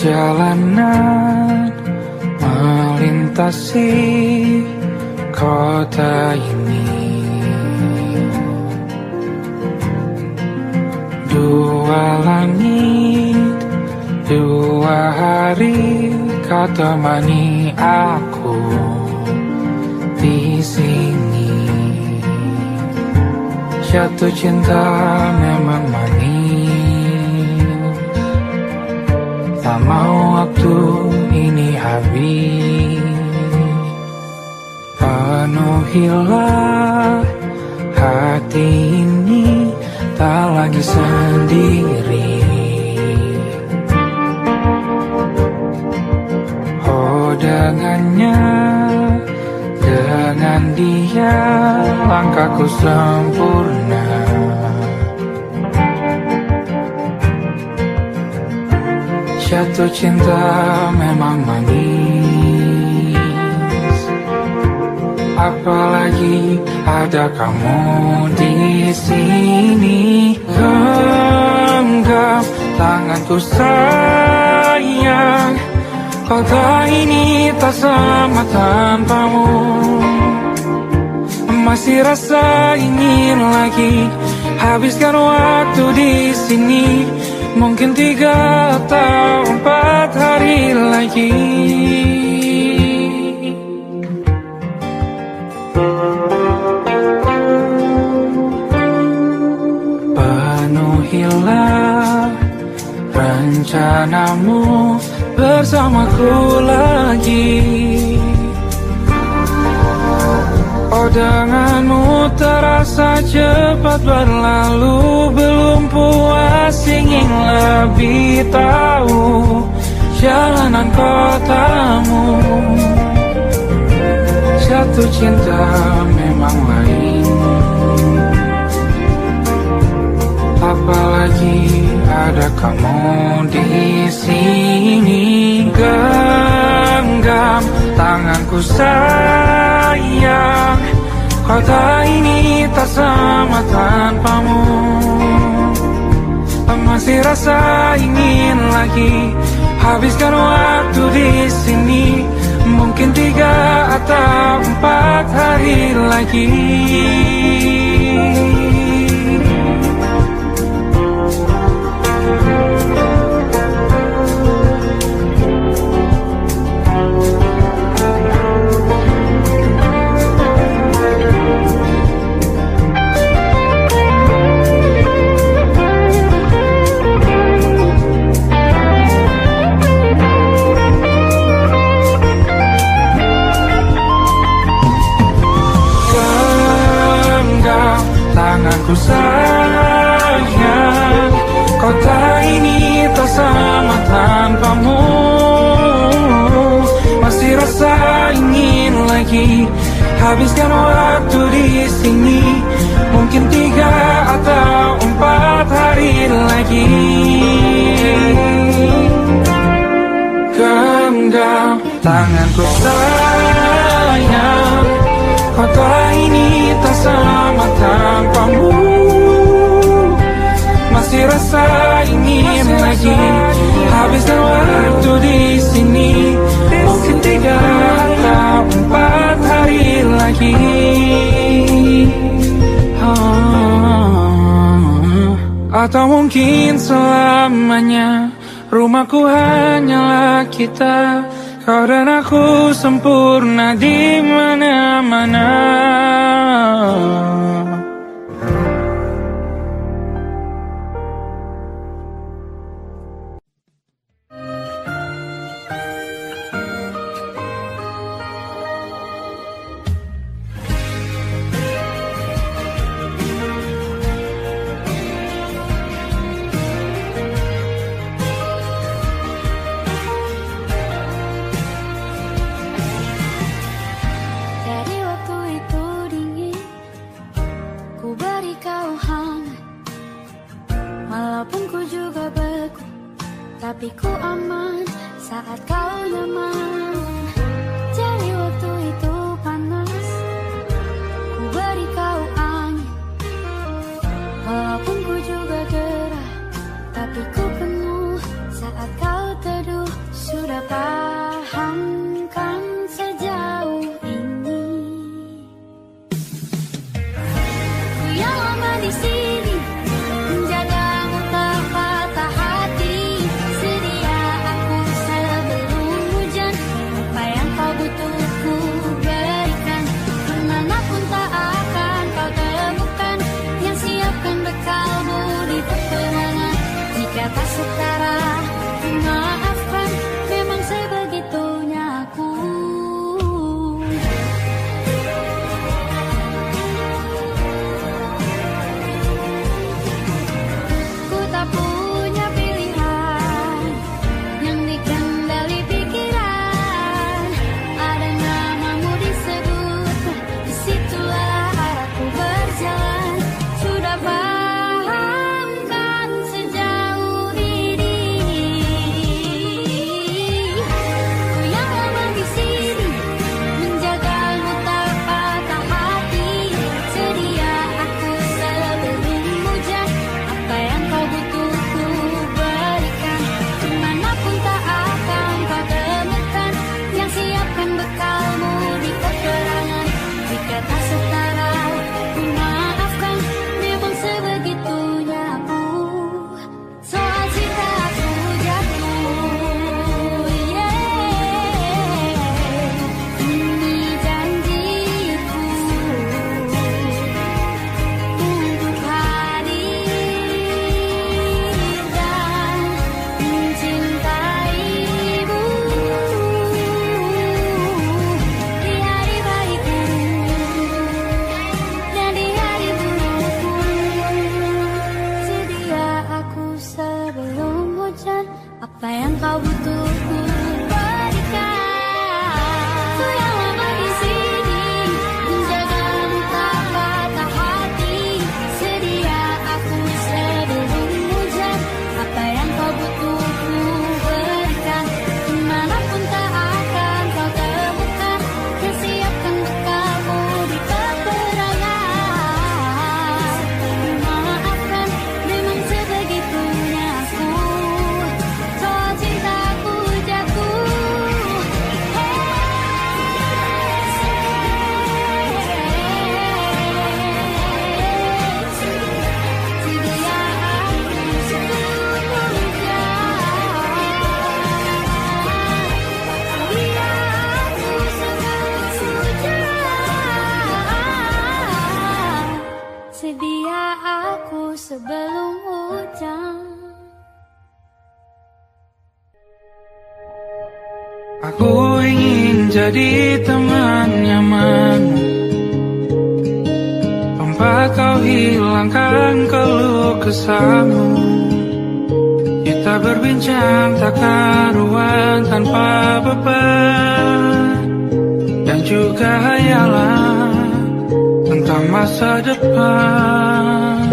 Perjalanan melintasi kota ini, dua langit, dua hari kau temani aku di sini. Jatuh cinta memang manis, tak mau waktu ini habis. Penuhilah hati ini, tak lagi sendiri. Oh dengannya, dengan dia langkahku sempurna. Jatuh cinta memang manis, apalagi ada kamu di sini. Genggam tanganku sayang, kota ini tak sama tanpamu. Masih rasa ingin lagi habiskan waktu di sini. Mungkin 3 atau 4 hari lagi. Penuhilah rencanamu bersamaku lagi. Oh denganmu terasa cepat berlalu, belum puas ingin lebih tahu jalanan kotamu. Jatuh cinta memang lain, apalagi ada kamu di sini. Genggam tanganku sayang, kota ini tak sama tanpamu. Masih rasa ingin lagi habiskan waktu di sini. Mungkin 3 atau 4 hari lagi. Tanganku sayang, kota ini tak sama tanpamu. Masih rasa ingin lagi habiskan waktu di sini. Mungkin 3 atau 4 hari lagi. Genggam tanganku sayang, kota ini tak sama tanpamu. Masih rasa ingin lagi habiskan waktu di sini. Mungkin 3 atau 4 hari lagi. Atau mungkin selamanya. Rumahku hanyalah kita, kau dan aku sempurna di mana-mana. Tapi ku aman saat kau nyaman. Jadi waktu itu panas, ku beri kau angin. Walaupun ku juga gerah, tapi ku penuh saat kau teduh Aku ingin jadi teman nyamanmu, tempat kau hilangkan keluh kesahmu. Kita berbincang tak karuan tanpa beban, dan juga hayalan tentang masa depan.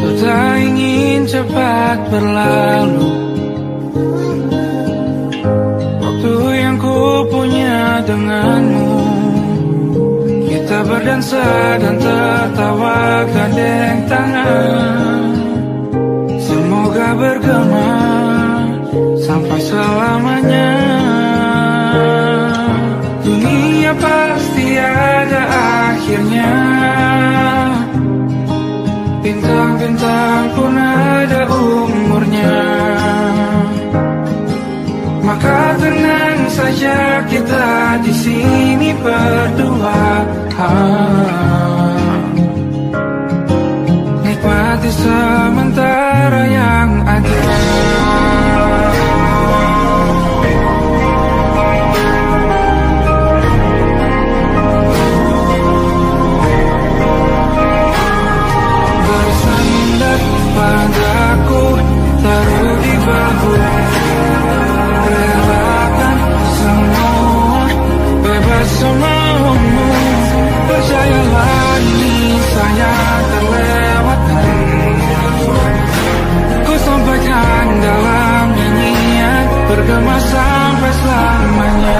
Ku tak ingin cepat berlalu waktu yang ku punya denganmu. Kita berdansa dan tertawa gandeng tangan, semoga bergema sampai selamanya. Dunia pasti ada akhirnya, bintang-bintang pun ada umurnya. Maka tenang saja kita di sini berdua, nikmati sementara yang ada. Bersandar padaku, taruh di bahu, relakan semua, bebas semaumu. Percayalah ini saya terlewatkan, ku sampaikan dalam nyanyian, bergema sampai selamanya.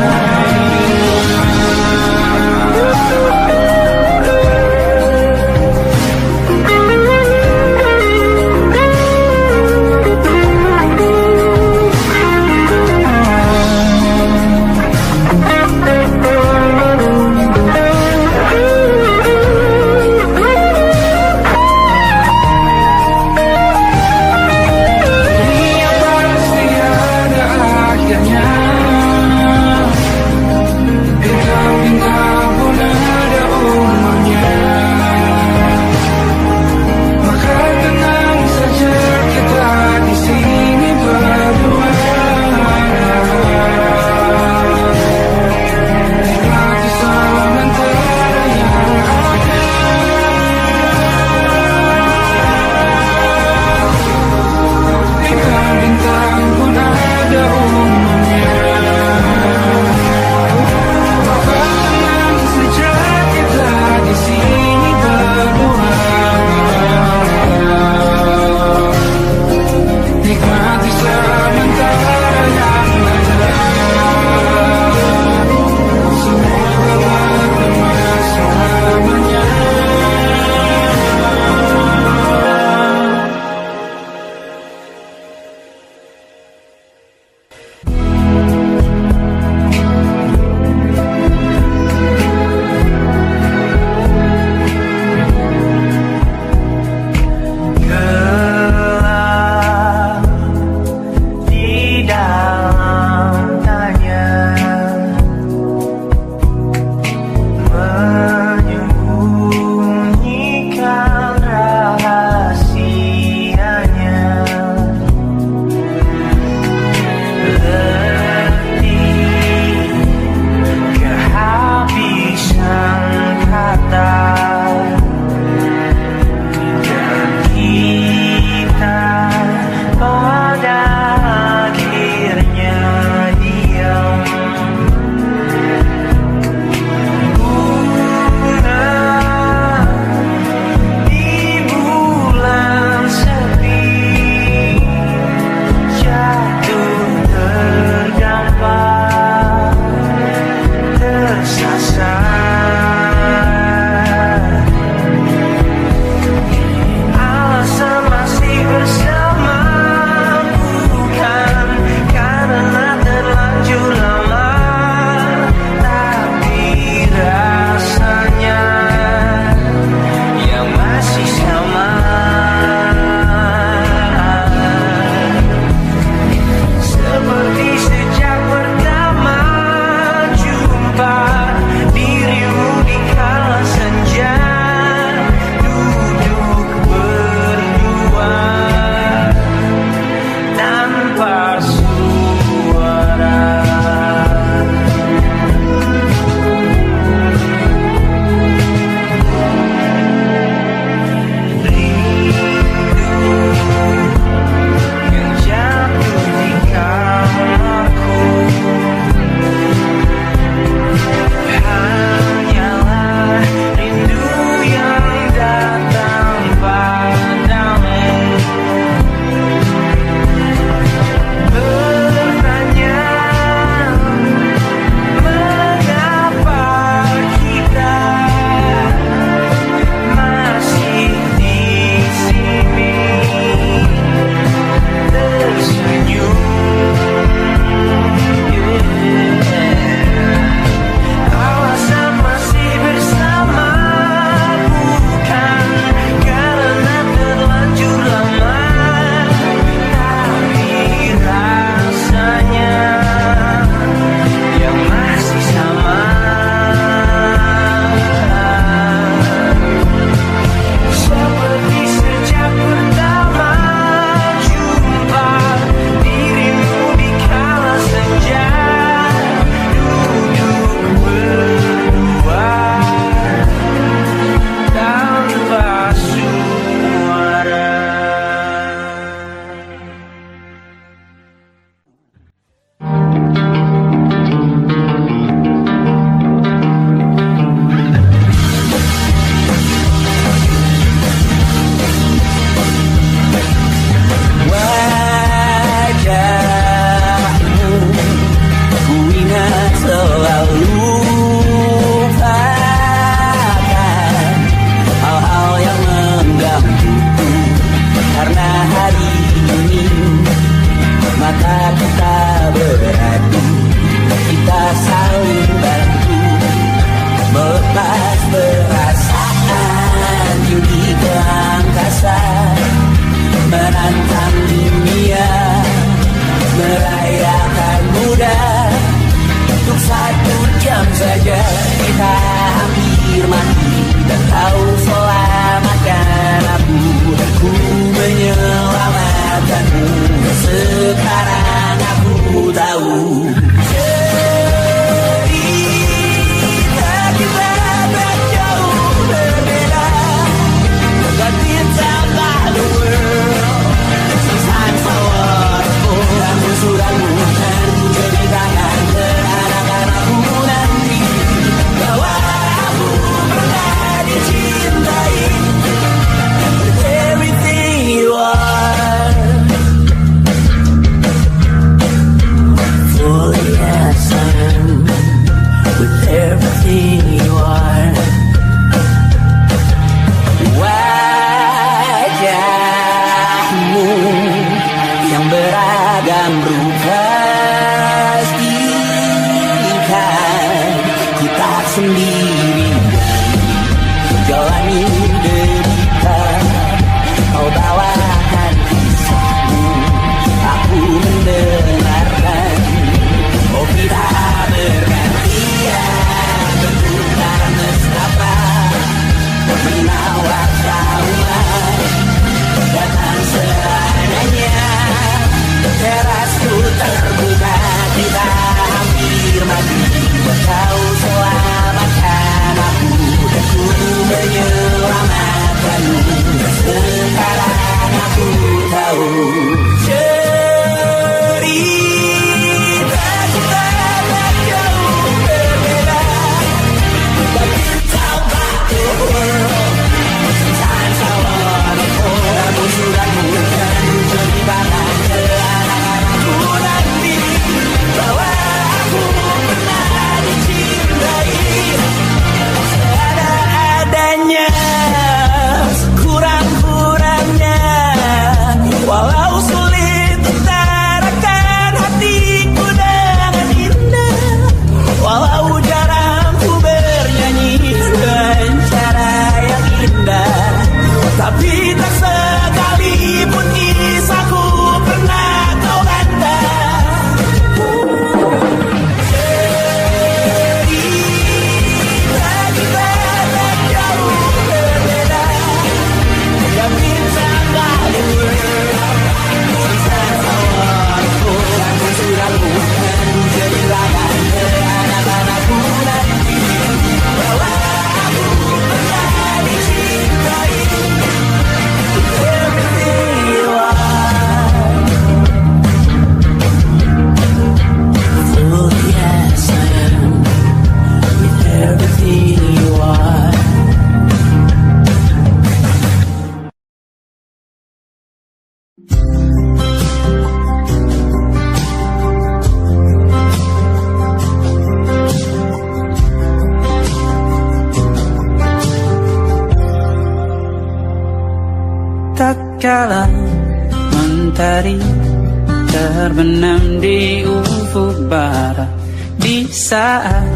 suara. Di saat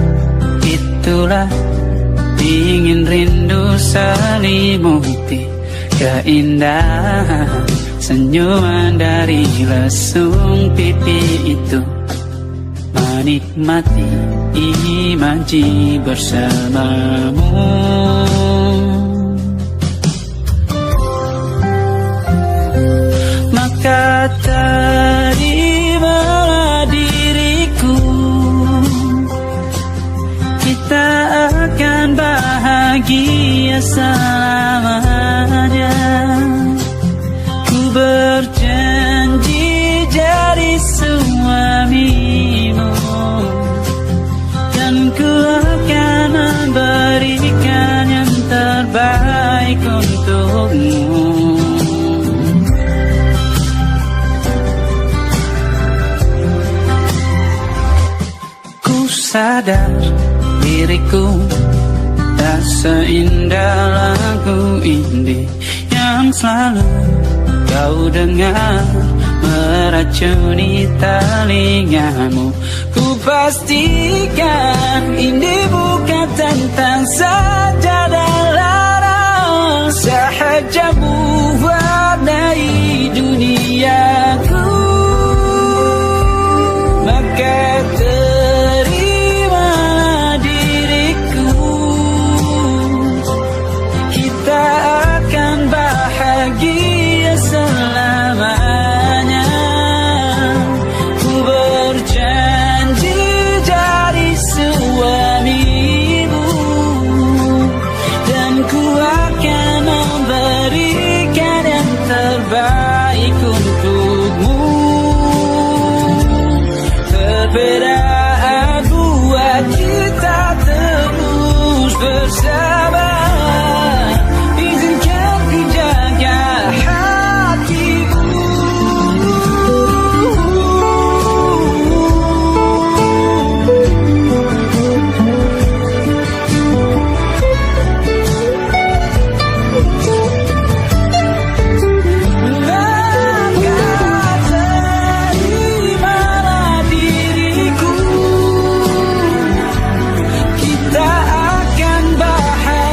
itulah dingin rindu selimuti keindahan senyuman dari lesung pipi itu. Menikmati imaji bersamamu. Maka terimalah diriku, kita akan bahagia selamanya. Ku berjanji jadi suamimu, dan ku akan memberikan yang terbaik untukmu. Ku sadar diriku tak seindah lagu ini yang selalu kau dengar meracuni telingamu. Ku pastikan ini bukan tentang saja dan lara, sahaja mewarnai duniaku. Maka terimalah diriku, kita akan bahagia selamanya. Ku berjanji jadi suamimu, dan ku akan memberikan yang terbaik untukmu. Perbedaan buat kita terus bersama. Izinkan ku jaga hatimu. Kita akan bahagia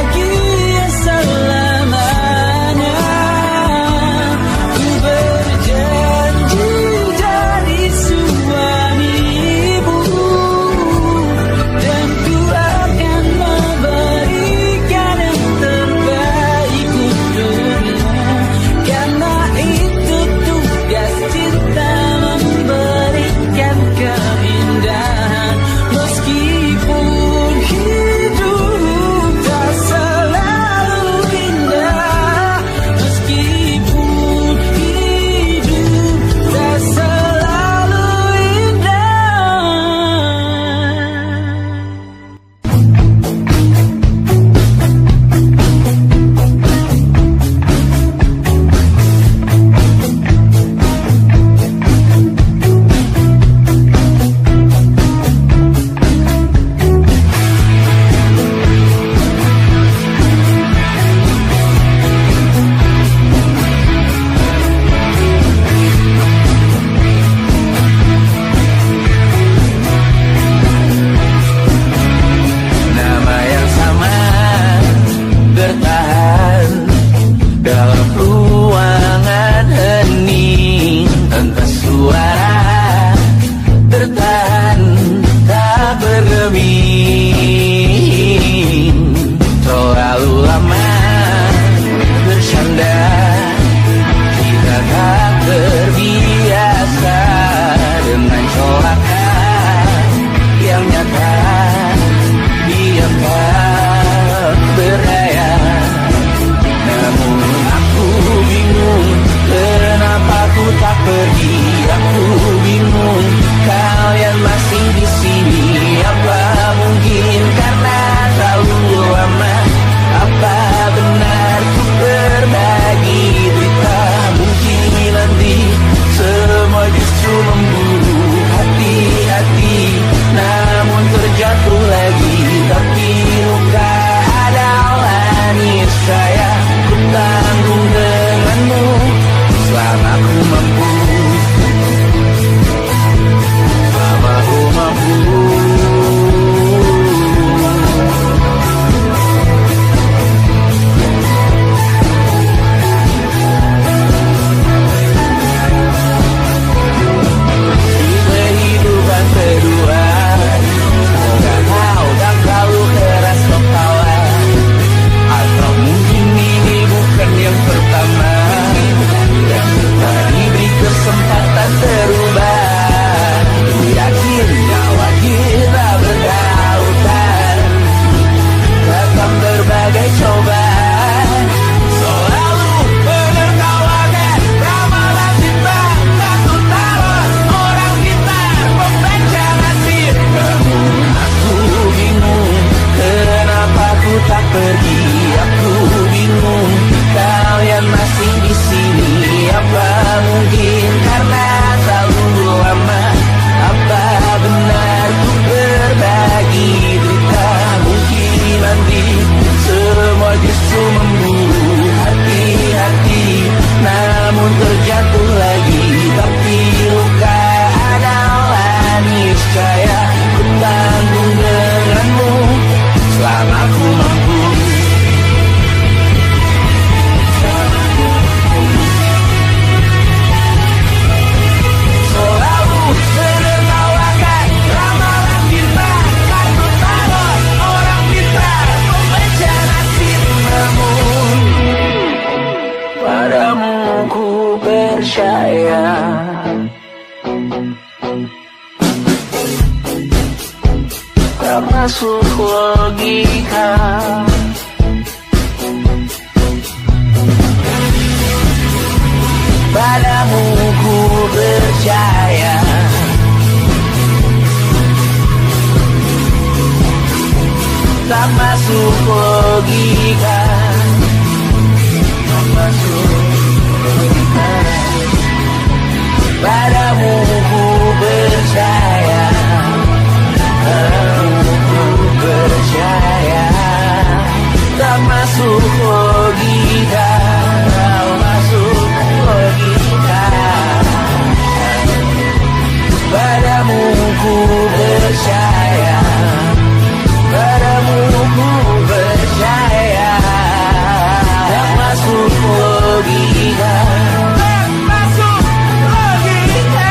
tak masuk logika. Padamu ku percaya, tak masuk logika, tak masuk logika. Padamu ku percaya, padamu ku percaya, tak masuk logika, tak masuk logika. Padamu ku percaya, padamu ku percaya, tak masuk logika, tak masuk logika.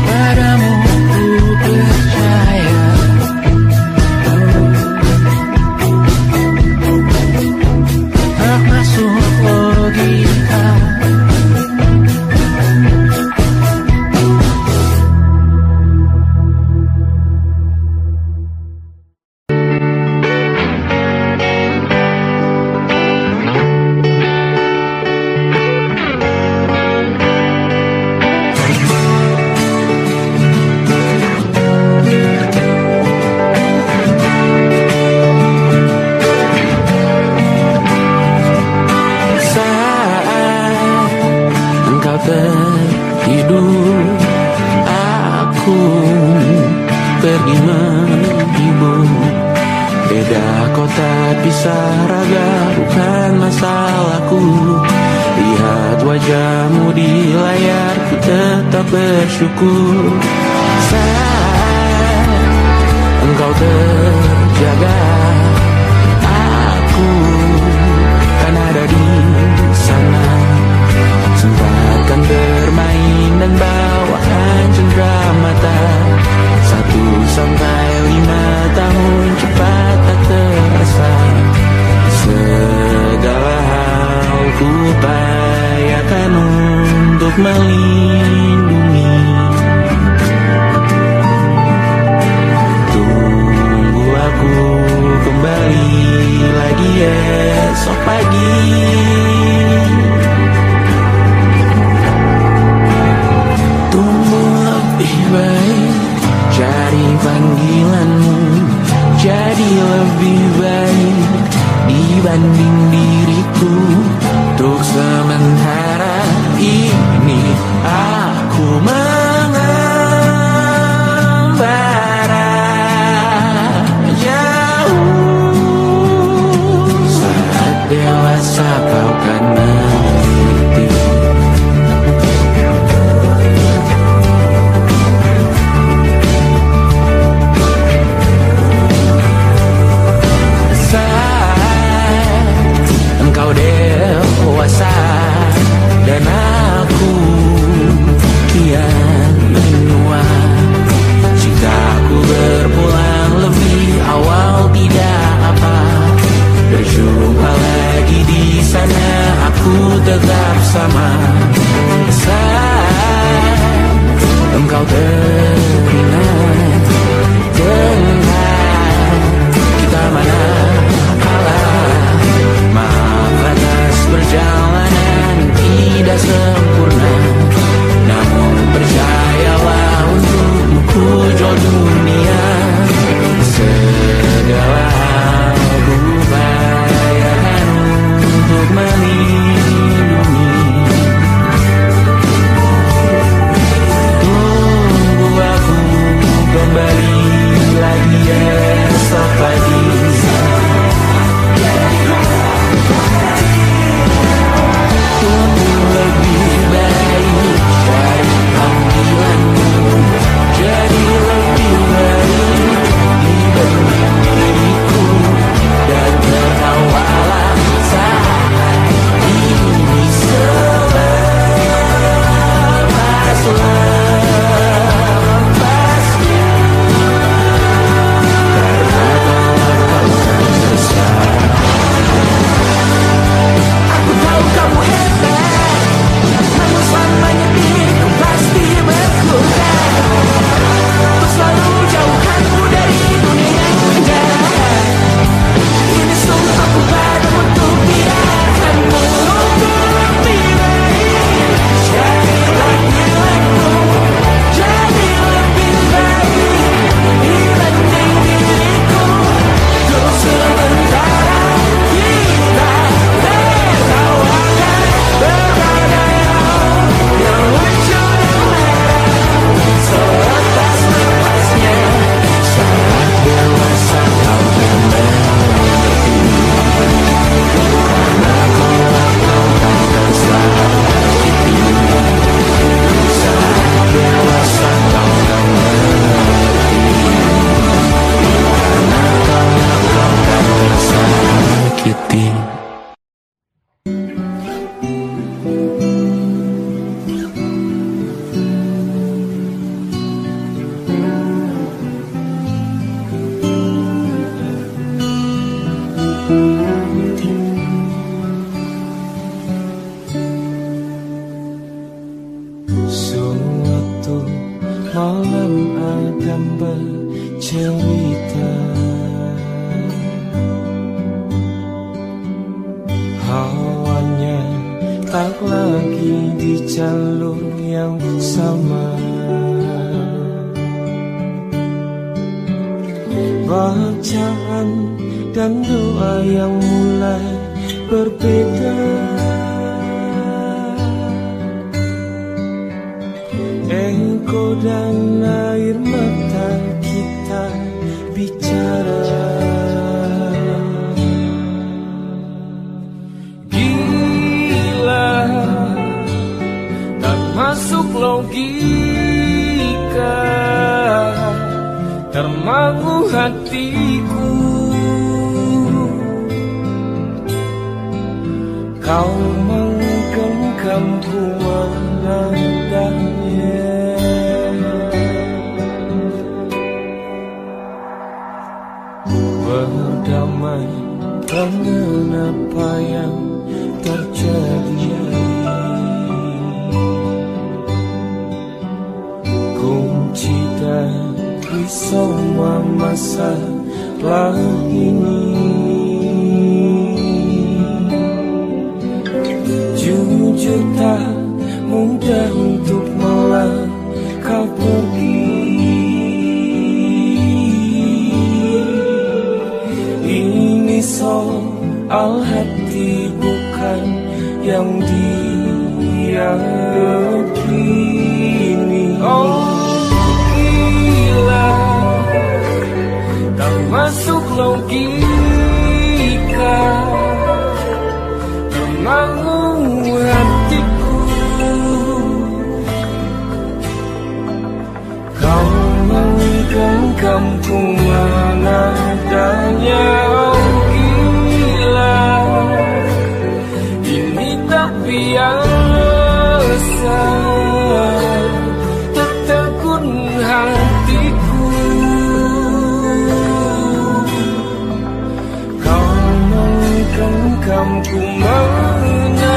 Padamu ku percaya, tak masuk logika. Tertidur, aku pergi menghibur. Beda kota pisah raga bukan masalahku. Lihat wajahmu di layar, ku tetap bersyukur. Saat engkau terjaga, aku kan ada di sana. Sempatkan bermain dan bawaan cenderamata. 1 sampai 5 tahun cepat tak terasa. Segala hal ku upayakan untuk melindungi. Tunggu aku kembali lagi esok pagi. Cari panggilanmu jadi lebih baik dibanding diriku. Untuk sementara ini aku mengembara jauh. Saat dewasa kau kan mengerti. Engkau dewasa dan aku kian menua. Jika aku berpulang lebih awal tidak apa. Berjumpa lagi di sana, aku tetap sama. Saat engkau teringat tentang kita mana maaf atas perjalanan tidak sempurna. Namun percayalah untukmu ku jual dunia. Segala hal ku upayakan untuk melindungi. Tunggu malam Adam bercerita, hawanya tak lagi di jalur yang sama. Bacaan dan doa yang mulai berbeda. Engkau dan air mata kita bicara. Gila, tak masuk logika, termangu hatiku. Kau menggenggamku menadanya. Berdamai dengan apa yang terjadi. Kunci dari semua masalah ini, jujur tak mudah untuk melangkah pergi. Ini soal hati bukan yang diyakini. Oh gila, tak masuk logika, termangu hatiku. Kau menggenggamku menadanya. Oh gila, ini tak biasa, tertegun hatiku. Kau menggenggamku menadanya.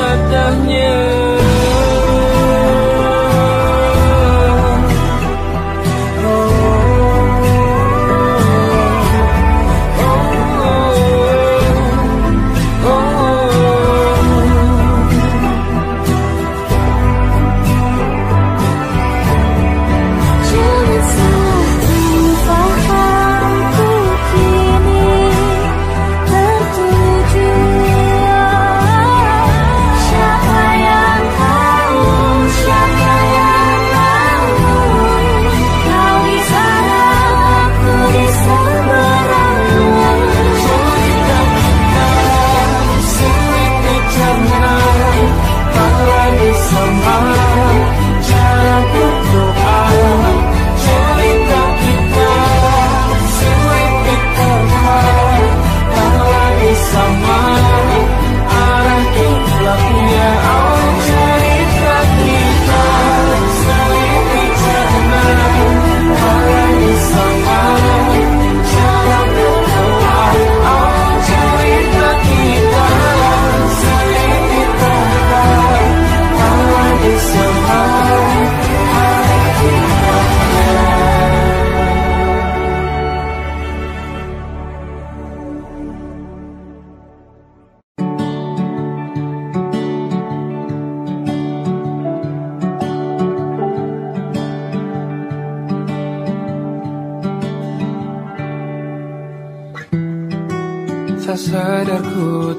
Tak sadar ku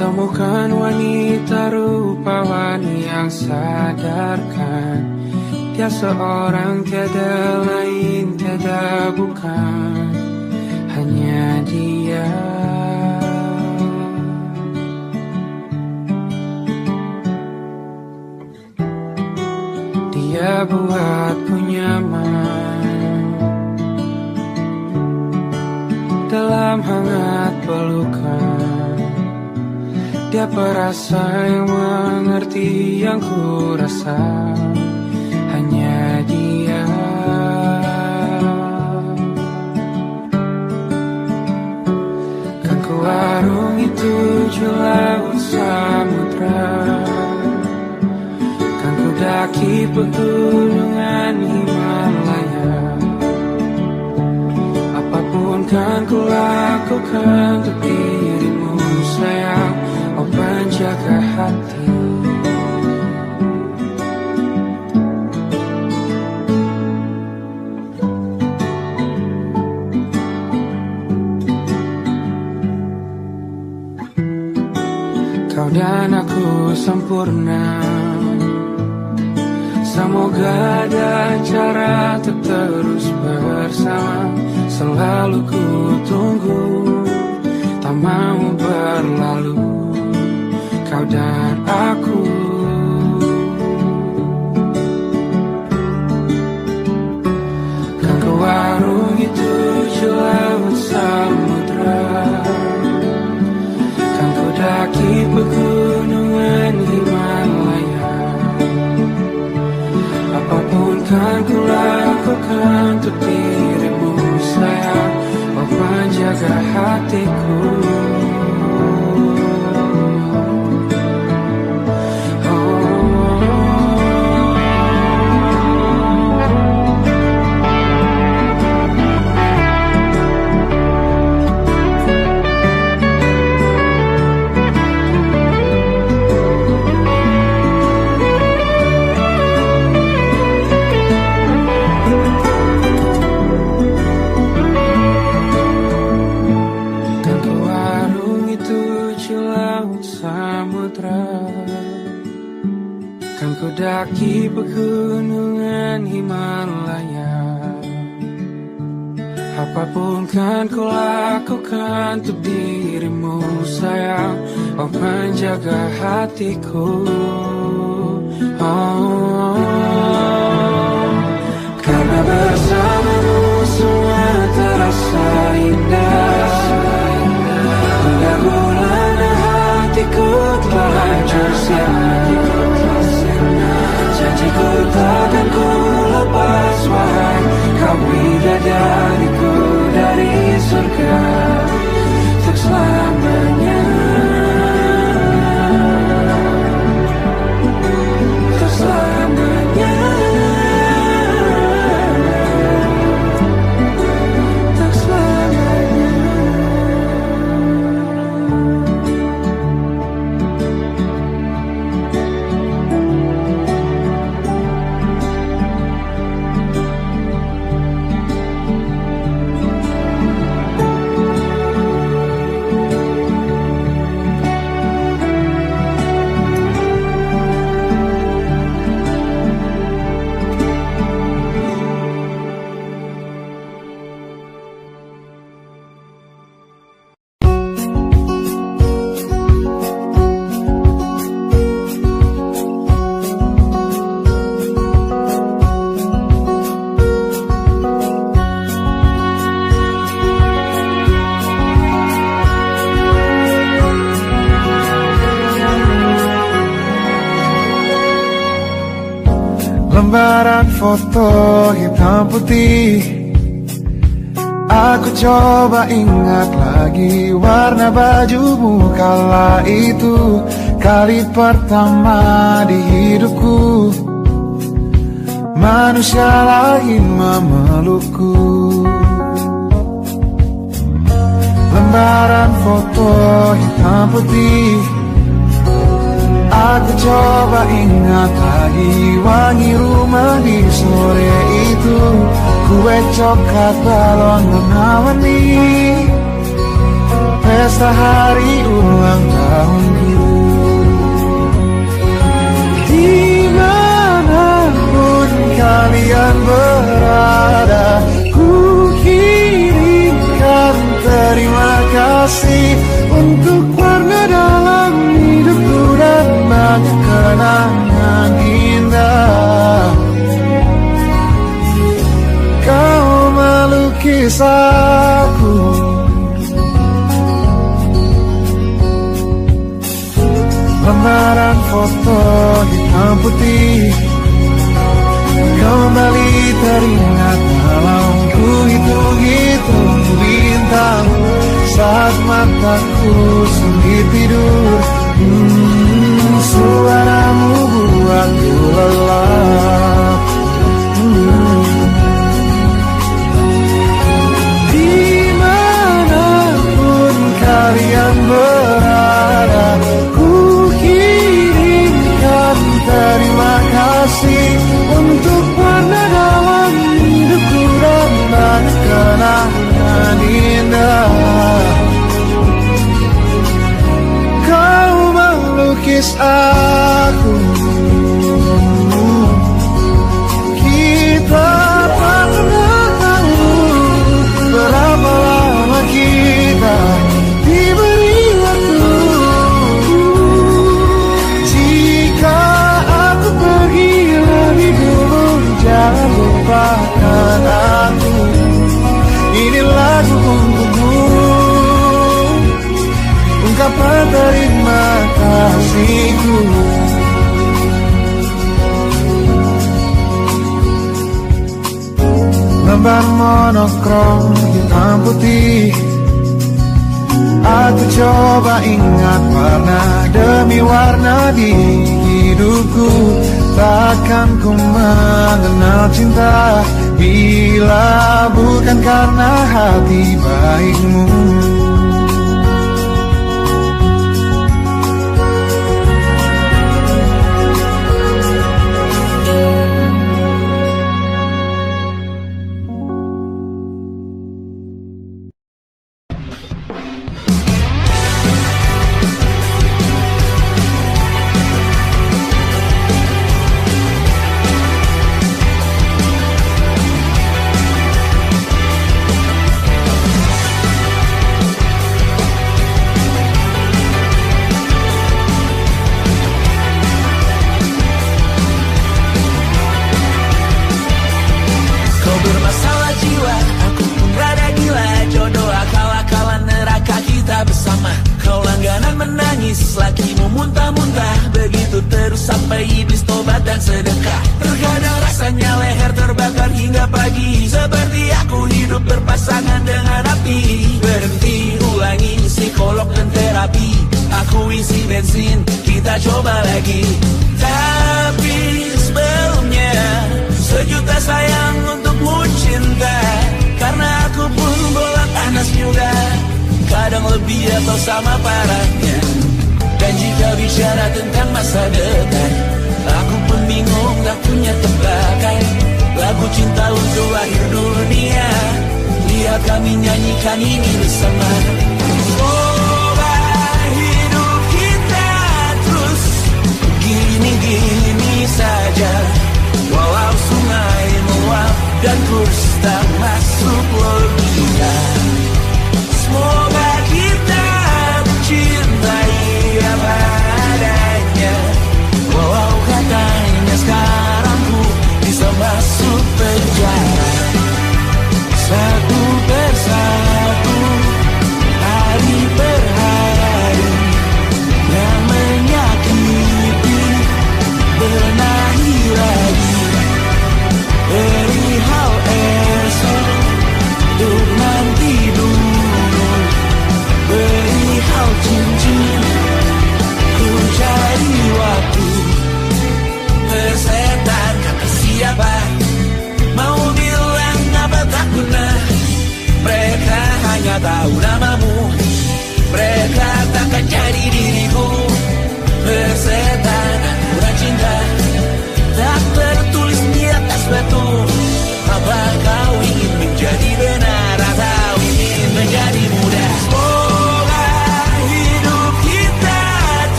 temukan wanita rupawan yang sadarkan dia seorang, tiada lain, tiada bukan, hanya dia. Dia buatku nyaman dalam hangat pelukan. Dia perasa yang mengerti yang ku rasa, hanya dia. Kan ku arungi 7 laut samudra, kan ku daki pegunungan Himalaya. Apapun kan ku lakukan untuk dirimu sayang, oh penjaga hati. Kau dan aku sempurna, semoga ada cara untuk terus bersama. Selalu ku tunggu, tak mau berlalu, kau dan aku. Kan ke warung itu laut samudra, kan ku daki pegunungan Himalaya. Apapun kan ku lakukan untuk dirimu sayang, oh penjaga hatiku. Kan ku daki pegunungan Himalaya. Apapun kan ku lakukan untuk dirimu sayang, oh penjaga hatiku. Oh, karena bersamamu semua terasa indah. Hingga gulana hatiku telah hancur sia-sia. Janjiku takkan ku lepas wahai kau bidadariku dari surga untuk selamanya, untuk selamanya, untuk selamanya. Lembaran foto hitam putih, aku coba ingat lagi warna bajumu kala itu. Kali pertama di hidupku manusia lain memelukku. Lembaran foto hitam putih, aku coba ingat lagi wangi rumah di sore itu. Kue coklat balon warna-warni, pesta hari ulang tahunku. Dimanapun kalian berada, ku kirimkan terima kasih untuk warna dalam hidupku dan banyak kenangan indah. Kau melukis aku, lembaran foto hitam putih kembali teringat dalam ku hitung-hitung bintang saat mataku sulit tidur. Suaramu buatku lelah. ban monokrom hitam putih. Aku coba ingat warna demi warna di hidupku. Takkan ku mengenal cinta bila bukan karena hati baikmu.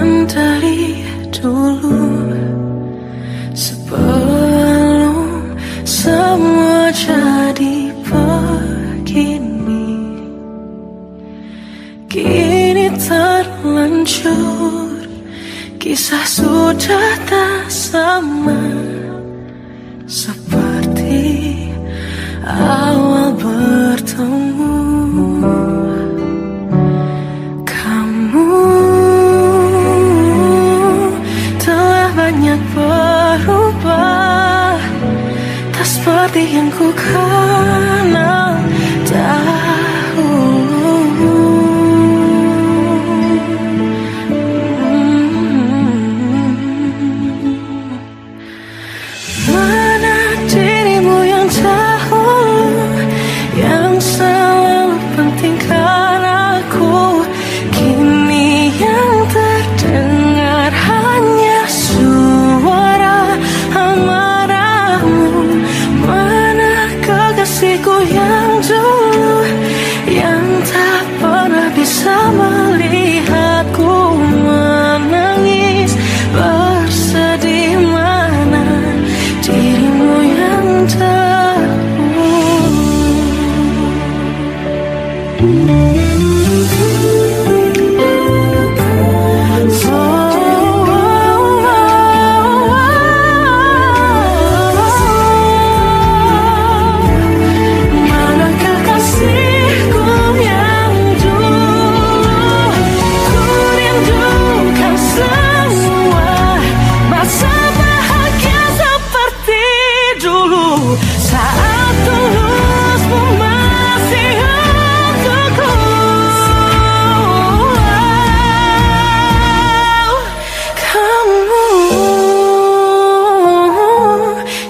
berteman dari dulu, sebelum semua jadi begini. Kini terlanjur, kisah sudah tak sama seperti awal bertemu. Kamu telah banyak berubah, tak seperti yang ku kenal dahulu. Mana dirimu yang dahulu, yang selalu pentingkan aku, kini yang terdengar hanya suara amarahmu. Mana kekasihku yang dulu, yang tak pernah bisa melihatku menangis bersedih. Mana dirimu yang mana kekasihku yang dulu, ku rindukan semua masa bahagia seperti dulu, saat tulusmu masih untukku. Kamu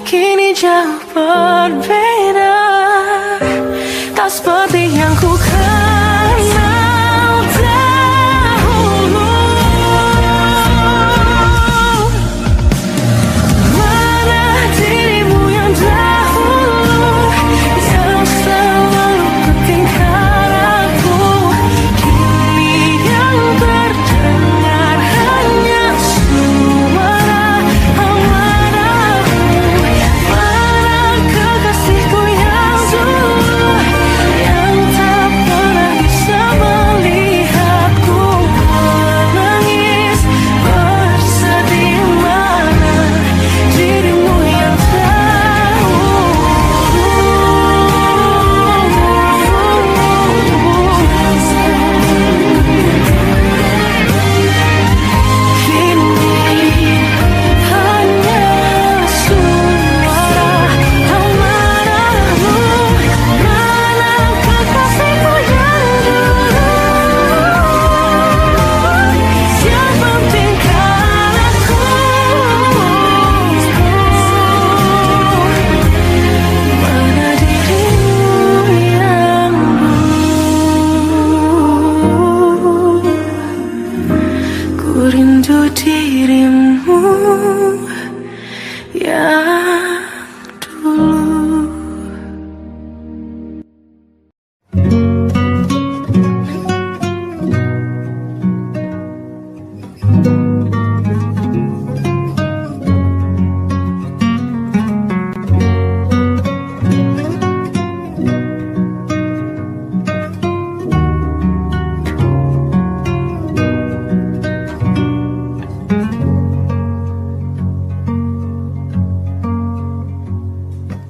kini jauh berbeda, tak seperti yang ku kenal dahulu. Mana dirimu yang dahulu, yang selalu pentingkan aku, kini yang terdengar hanya suara amarahmu. Mana kekasihku yang dulu, yang tak pernah bisa melihatku menangis bersedih. Mana dirimu yang kini hanya suara amarahmu. Mana kekasihku yang dulu, yang pentingkan aku, mana dirimu yang dulu, ku rindu dirimu yang dulu.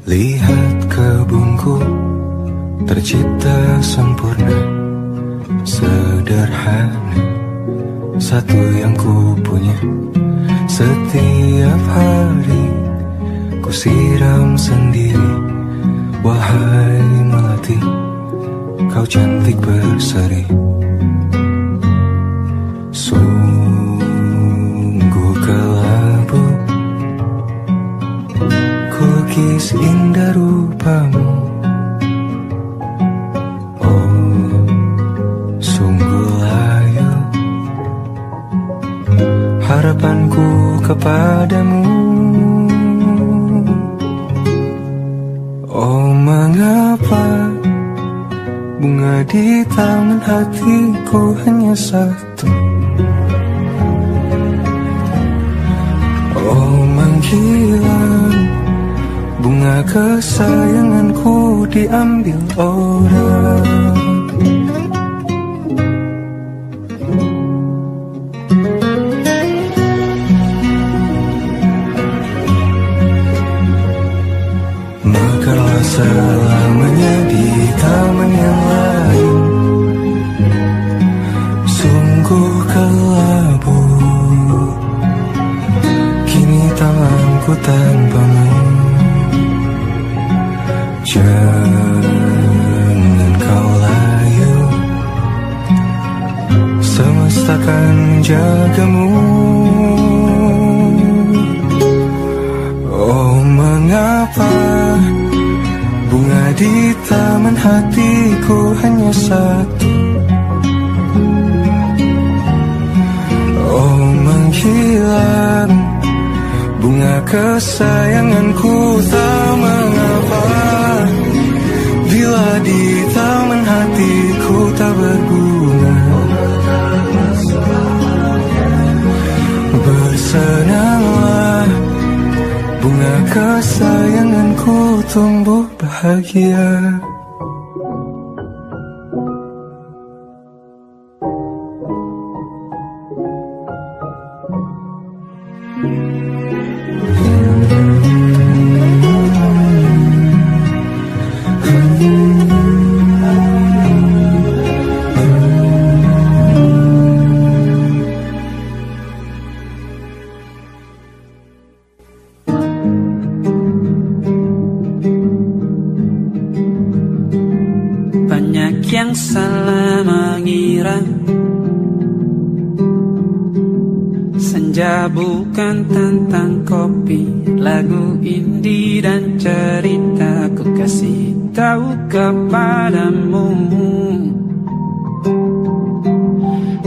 Lihat kebunku tercipta sempurna, sederhana, satu yang ku punya. Setiap hari ku siram sendiri. Wahai melati, kau cantik berseri. Sungguh kelabu kukis indah rupamu. Oh, sungguh layu harapanku kepadamu. Oh, mengapa bunga di taman hatiku hanya satu? menghilang, bunga kesayanganku diambil orang. Mekarlah selamanya di taman yang lain, sungguh kelabu kini tanganku tanpamu. Jangan kau layu, semesta akan menjagamu. Oh, mengapa bunga di taman hatiku hanya satu? Oh, menghilang bunga kesayanganku, tak mengapa bila di taman hatiku tak berbunga. Bersenanglah, bunga kesayanganku tumbuh bahagia. Banyak yang salah mengira senja bukan tentang kopi, lagu indie dan cerita. Ku kasih tahu kepadamu,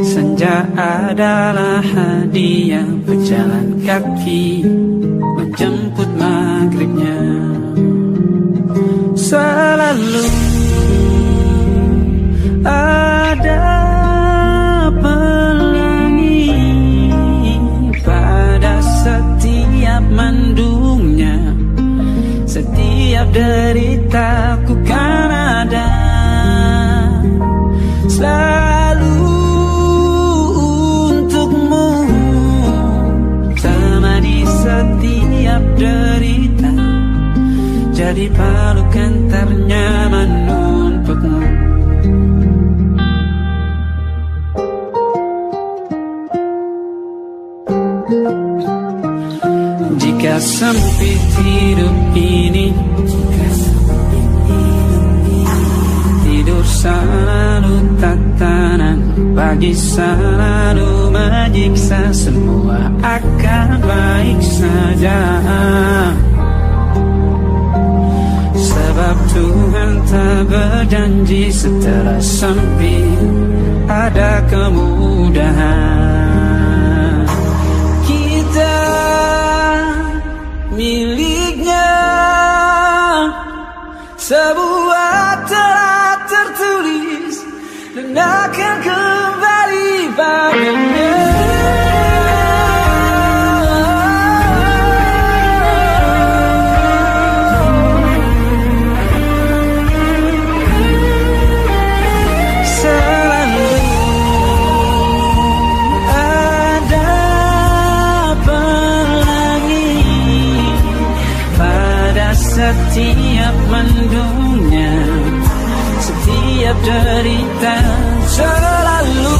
senja adalah hadiah berjalan kaki menjemput maghribnya. Selalu ada pelangi pada setiap mendungnya, setiap deritaku kan ada selalu untukmu, temani setiap derita, jadi pelukan ternyaman untukmu. Jika sempit hidup ini, tidur selalu tatanan, pagi selalu menyiksa, semua akan baik saja. Sebab Tuhan tak berjanji setelah sempit ada kemudahan. Kita miliknya sebuah telah tertulis dan akan kembali padanya. Setiap mendungnya, setiap derita, selalu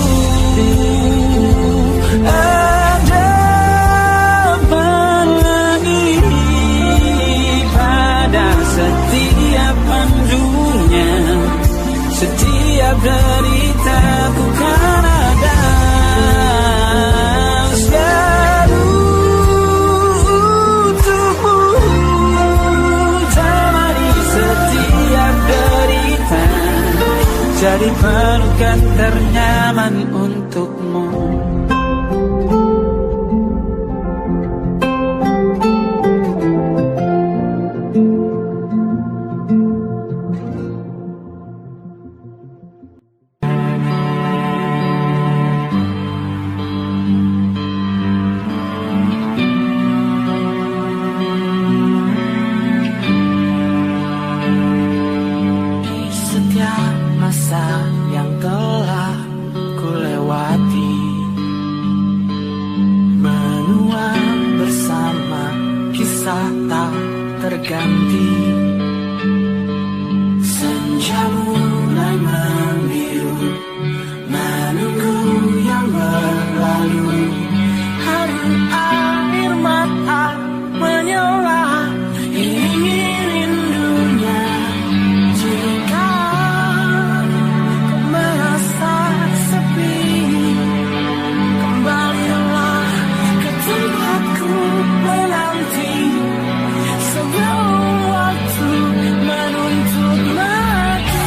ada pelangi pada setiap mendungnya, setiap derita ku kan ada. Jadi pelukan ternyaman untukmu. rasa tak terganti. Senja mulai membiru, menunggu yang berlalu. Hari air mata menyala, ini rindunya. Jika kau merasa sepi, kembalilah ke tempatku menanti. Sebelum waktu menuntut mati.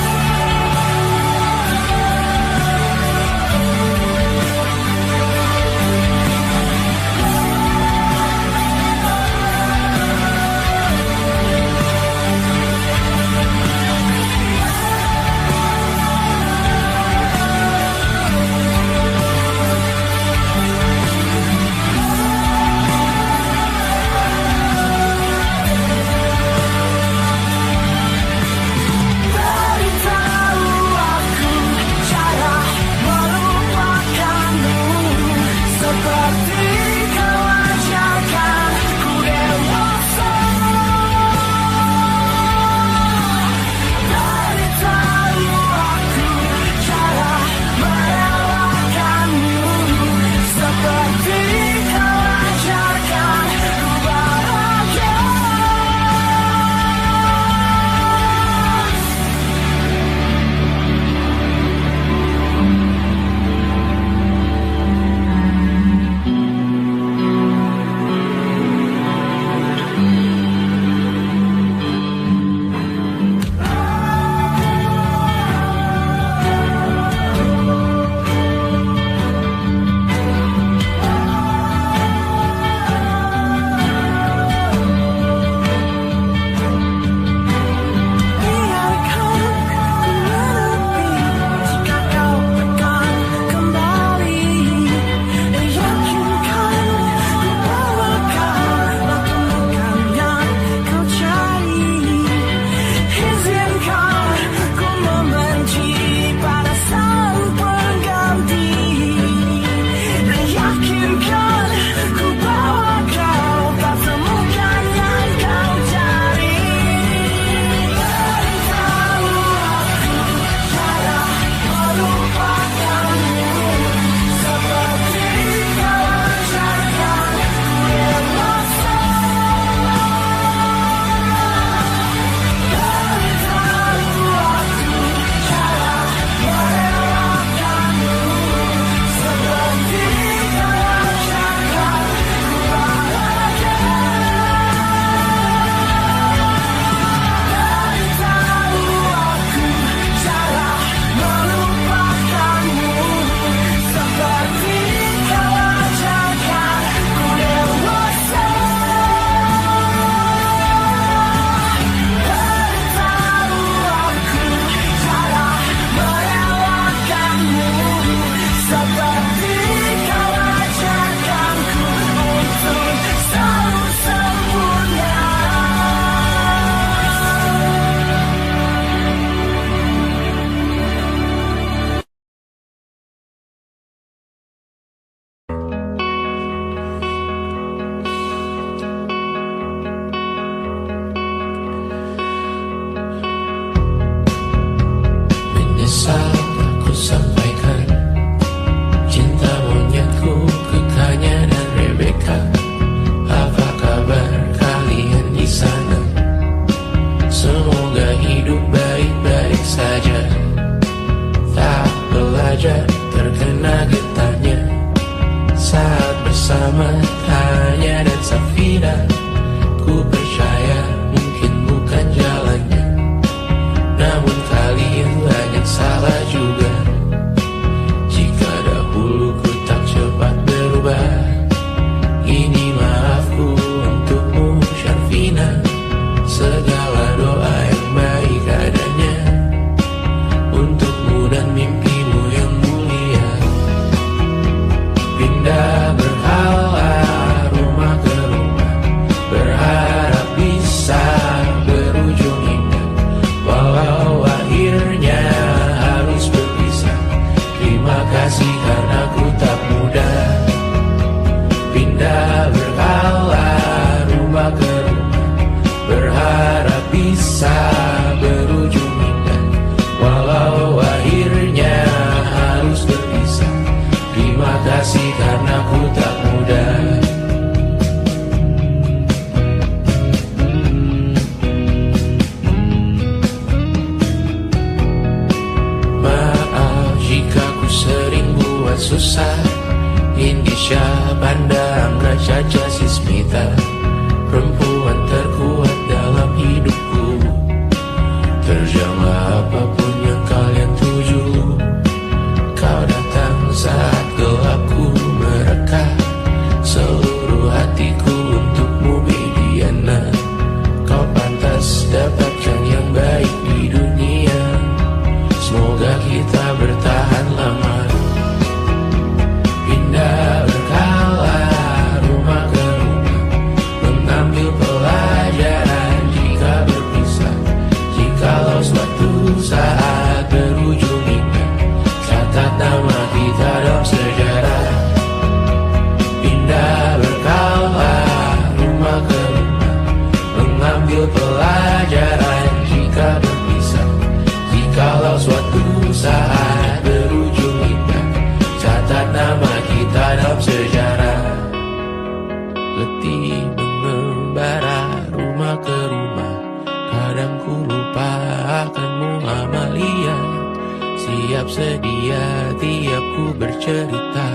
Berhala rumah ke rumah, berharap bisa berujung indah. Walau akhirnya harus berpisah, terima kasih karena ku tak mudah. Maaf jika ku sering buat susah. Indisha pandang Raja Sismita, perempuan terkuat dalam hidupku. Terjanglah apapun yang kalian tuju. Kau datang saat gelapku mereka, seluruh hatiku untukmu Mediana. Kau pantas dapatkan yang baik di dunia. Semoga kita bertahan lama. Pindah berkala rumah ke rumah, mengambil pelajaran jika berpisah. Jikalau suatu saat berujung indah, catat nama kita dalam sejarah. Pindah berkala rumah ke rumah, mengambil pelajaran jika berpisah. Jikalau suatu saat berujung indah, catat nama kita dalam sejarah. Letih mengembara rumah ke rumah, kadang ku lupa akanmu Amalia. Siap sedia tiap ku bercerita,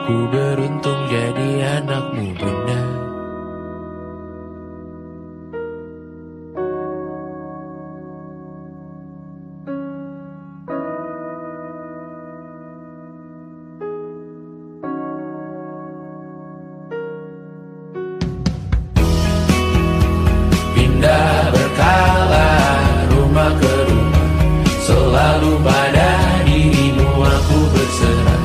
ku beruntung jadi anakmu bunda. Pindah berkala rumah ke rumah, selalu pada dirimu aku berserah.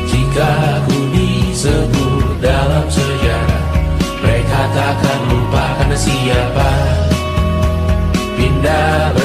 Jika aku disebut dalam sejarah, mereka takkan lupa karena siapa. Pindah